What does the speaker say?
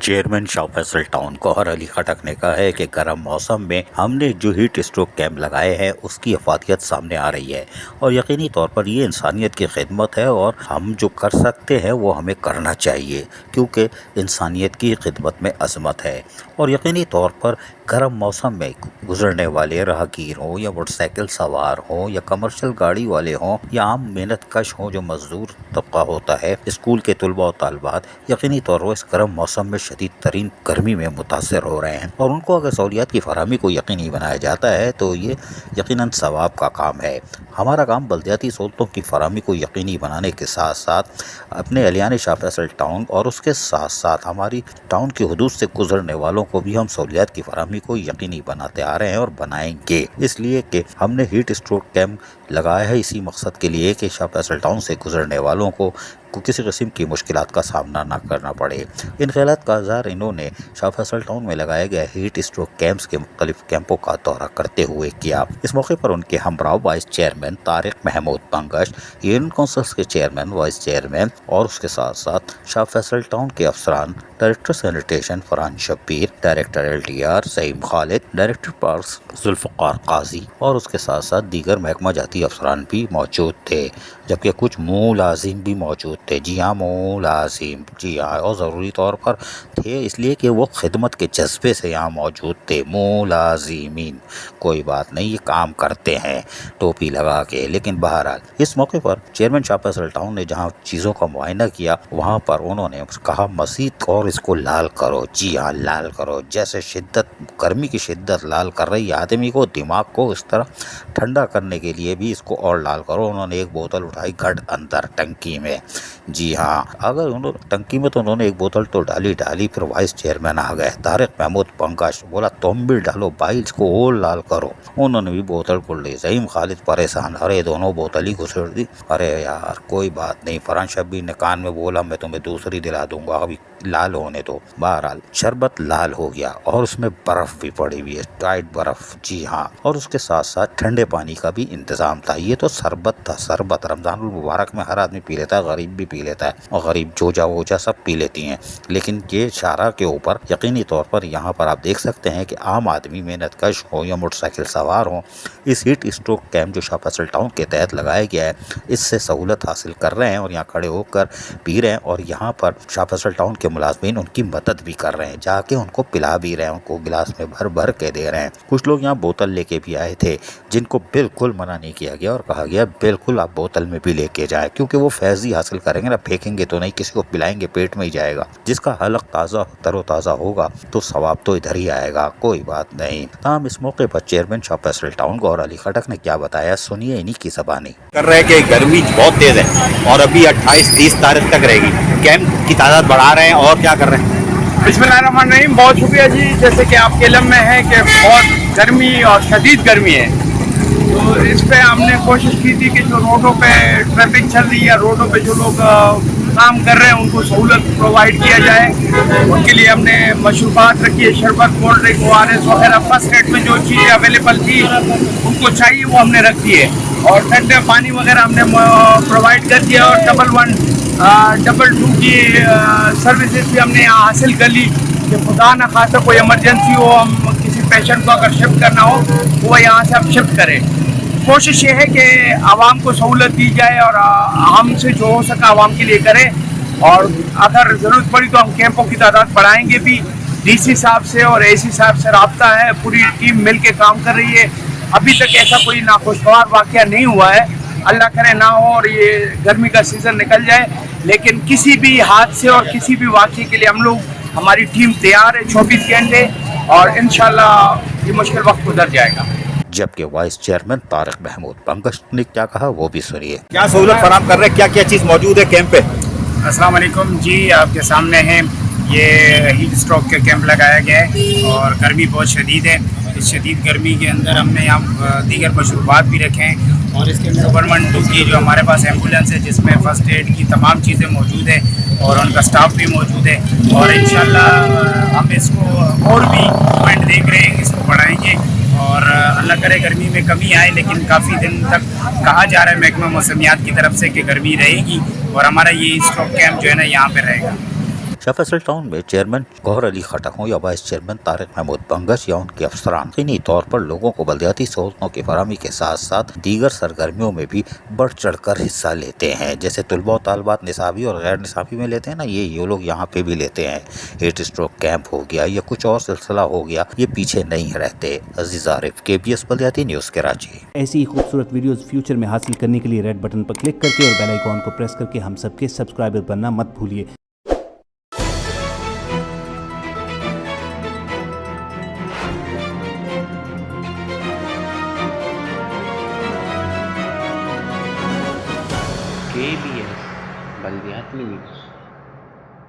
Chairman Shah Faisal town Gauhar Ali खटक ने कहा है कि गर्म मौसम में हमने जो हीट स्ट्रोक कैंप लगाए हैं उसकी अफादियत सामने आ रही है और यकीनी तौर पर ये इंसानियत की खिदमत है और हम जो कर सकते हैं वो हमें करना चाहिए क्योंकि इंसानियत की खिदमत में अजमत है। और यकीनी तौर पर गर्म मौसम में गुजरने वाले राहगीर हों या मोटरसाइकिल सवार हों या कमर्शियल गाड़ी वाले हों या आम मेहनत कश हों जो मजदूर तबका होता है, स्कूल के तलबा और तालबात यकीनी तौर पर इस गर्म मौसम में शदीद तरीन गर्मी में मुतासर हो रहे हैं और उनको अगर सहूलियात की फरहमी को यकीनी बनाया जाता है तो ये यकीनन सवाब का काम है। हमारा काम बल्दियाती सहूलतों की फरहमी को यकीनी बनाने के साथ साथ अपने अलियान शाह फैसल टाउन और उसके साथ साथ हमारी टाउन की हदूद से गुजरने वालों को भी हम सहूलियात की फरहमी को यकीनी बनाते आ रहे हैं और बनाएंगे, इसलिए कि हमने हीट स्ट्रोक कैंप लगाया है इसी मकसद के लिए कि शाह फैसल टाउन से गुजरने वालों को किसी किस्म की मुश्किलात का सामना ना करना पड़े। इन ख्यालात का इज़हार इन्होंने शाह फैसल टाउन में लगाए गए हीट स्ट्रोक कैंप्स के मुख्तलिफ कैंपों का दौरा करते हुए किया। इस मौके पर उनके हमराह vice chairman Tariq Mahmood Pankaj, union councils के चेयरमैन, वाइस चेयरमैन और उसके साथ साथ शाह फैसल टाउन के अफसरान, director sanitation Farhan Shabbir, director LTR Saim Khalid, director parks Zulfiqar Qazi और उसके साथ साथ दीगर महकमा जाती अफसरान भी मौजूद थे, जबकि कुछ मुलाजिम भी मौजूद थे। जी हाँ, मुलाजिम, जी हाँ, और ज़रूरी तौर पर थे इसलिए कि वो खिदमत के जज्बे से यहाँ मौजूद थे। मुलाजिमीन, कोई बात नहीं, ये काम करते हैं टोपी लगा के। लेकिन बहरहाल इस मौके पर चेयरमैन शाह फैसल टाउन ने जहाँ चीज़ों का मुआयना किया वहाँ पर उन्होंने कहा मज़ीद और इसको लाल करो। जी हाँ, लाल करो, जैसे शिद्दत गर्मी की शिद्दत लाल कर रही है आदमी को, दिमाग को, इस तरह ठंडा करने के लिए भी इसको और लाल करो। उन्होंने एक बोतल उठाई घट अंदर टंकी में। जी हाँ, अगर उन्होंने टंकी में तो उन्होंने एक बोतल तो डाली, फिर वाइस चेयरमैन आ गए तारिक महमूद पंकज, बोला तुम भी डालो भाई, इसको और लाल करो। उन्होंने भी बोतल को ली। सईम खालिद परेशान, अरे दोनों बोतल ही घुसेड़ दी। अरे यार कोई बात नहीं, फरहान शब्बीर ने कान में बोला मैं तुम्हें दूसरी दिला दूंगा, अभी लाल होने दो। बहरहाल शरबत लाल हो गया और उसमें बर्फ भी पड़ी हुई है, टाइट बर्फ। जी हाँ, और उसके साथ साथ ठंडे पानी का भी इंतजाम था। ये तो शरबत था, शरबत रमजान मुबारक में हर आदमी पी लेता है, गरीब भी पी लेता है और गरीब जोजा वोजा सब पी लेती हैं। लेकिन ये शारा के ऊपर यकीनी तौर पर यहाँ पर आप देख सकते हैं कि आम आदमी मेहनत कश हो या मोटरसाइकिल सवार हो, इस हीट स्ट्रोक कैंप जो शाह फैसल टाउन के तहत लगाया गया है इससे सहूलत हासिल कर रहे हैं और यहाँ खड़े होकर पी रहे हैं। और यहाँ पर शाह फैसल टाउन के मुलाजमीन उनकी मदद भी कर रहे हैं, जाके उनको पिला भी रहे हैं, उनको गिलास में भर भर के दे रहे हैं। कुछ लोग यहाँ बोतल लेके भी आए थे जिनको बिल्कुल मना नहीं किया गया और कहा गया बिल्कुल आप बोतल में भी लेके जाएं, क्योंकि वो फैज़ ही हासिल करेंगे ना, फेंकेंगे तो नहीं, किसी को पिलाएंगे पेट में ही जाएगा। जिसका हलक ताज़ा तरोताज़ा होगा तो सवाब तो इधर ही आएगा, कोई बात नहीं। तमाम इस मौके पर चेयरमैन शाह फैसल टाउन गौहर अली खटक ने क्या बताया, सुनिए इन्हीं की ज़बानी। कर रहे हैं कि गर्मी बहुत तेज़ है और अभी 28-30 तारीख तक रहेगी। कैंप की तादाद बढ़ा रहे हैं और क्या कर रहे हैं? बिस्मिल्लाहिर्रहमानिर्रहीम, बहुत शुक्रिया जी। जैसे कि आपके इल्म में है कि बहुत गर्मी और शदीद गर्मी है, तो इस पे हमने कोशिश की थी कि जो रोडों पे ट्रैफिक चल रही है, रोडों पे जो लोग काम कर रहे हैं उनको सहूलत प्रोवाइड किया जाए। उनके लिए हमने मशरूबात रखी है, शरबत, कोल्ड ड्रिंक, ORS वगैरह फर्स्ट रेट में जो चीज़ें अवेलेबल थी उनको चाहिए वो हमने रख दी है। और ठंडे पानी वगैरह हमने प्रोवाइड कर दिया और डबल टू की सर्विसेज भी हमने यहाँ हासिल कर ली कि खुदा न खासा कोई इमरजेंसी हो, हम किसी पेशेंट को अगर शिफ्ट करना हो वो यहाँ से हम शिफ्ट करें। कोशिश ये है कि आवाम को सहूलत दी जाए और हमसे जो हो सका आवाम के लिए करें। और अगर ज़रूरत पड़ी तो हम कैंपों की तादाद बढ़ाएंगे भी। DC साहब से और AC साहब से रब्ता है, पूरी टीम मिल के काम कर रही है। अभी तक ऐसा कोई नाखुशगवार वाक़या नहीं हुआ है, अल्लाह करे ना हो और ये गर्मी का सीज़न निकल जाए। लेकिन किसी भी हादसे और किसी भी वाक़ये के लिए हम लोग, हमारी टीम तैयार है 24 घंटे और इंशाल्लाह ये मुश्किल वक्त गुजर जाएगा। जबकि वाइस चेयरमैन तारिक महमूद पंकज ने क्या कहा वो भी सुनिए। क्या सहूलत फराहम कर रहे हैं, क्या क्या चीज़ मौजूद है कैंप पे? अस्सलाम वालेकुम जी, आपके सामने है ये हीट स्ट्रोक का कैंप लगाया गया है और गर्मी बहुत शदीद है। इस शदीद गर्मी के अंदर हमने यहाँ दीगर मशरूबात भी रखे हैं और इसके अंदर 112 की जो हमारे पास एम्बुलेंस है जिसमें फ़र्स्ट एड की तमाम चीज़ें मौजूद है और उनका स्टाफ भी मौजूद है। और इंशाल्लाह हम इसको और भी पॉइंट देख रहे हैं, इसको बढ़ाएंगे और अल्लाह करे गर्मी में कमी आए। लेकिन काफ़ी दिन तक कहा जा रहा है महकमा मौसमियात की तरफ से कि गर्मी रहेगी और हमारा ये स्ट्रोक कैंप जो है ना यहाँ पे रहेगा। शाह फैसल टाउन में चेयरमैन गौहर अली खटक हो या वाइस चेयरमैन तारिक महमूद बंगश या उनके अफसरान यकीनी तौर पर लोगों को बलदियाती सहूलतों की फराहमी के साथ साथ दीगर सरगर्मियों में भी बढ़ चढ़ कर हिस्सा लेते हैं। जैसे तुलबा और तालबात निसाबी और गैर निसाबी में लेते हैं ना, ये लोग यहाँ पे भी लेते हैं। हीट स्ट्रोक कैंप हो गया या कुछ और सिलसिला हो गया, ये पीछे नहीं रहते। अजीज आरिफ, KBS बलदियाती न्यूज़ कराची। ऐसी ही खूबसूरत वीडियोस फ्यूचर में हासिल करने के लिए रेड बटन पर क्लिक करके और बेल आइकॉन को प्रेस करके हम सबके सब्सक्राइबर बनना मत भूलिए। KBS बलदियाती न्यूज़।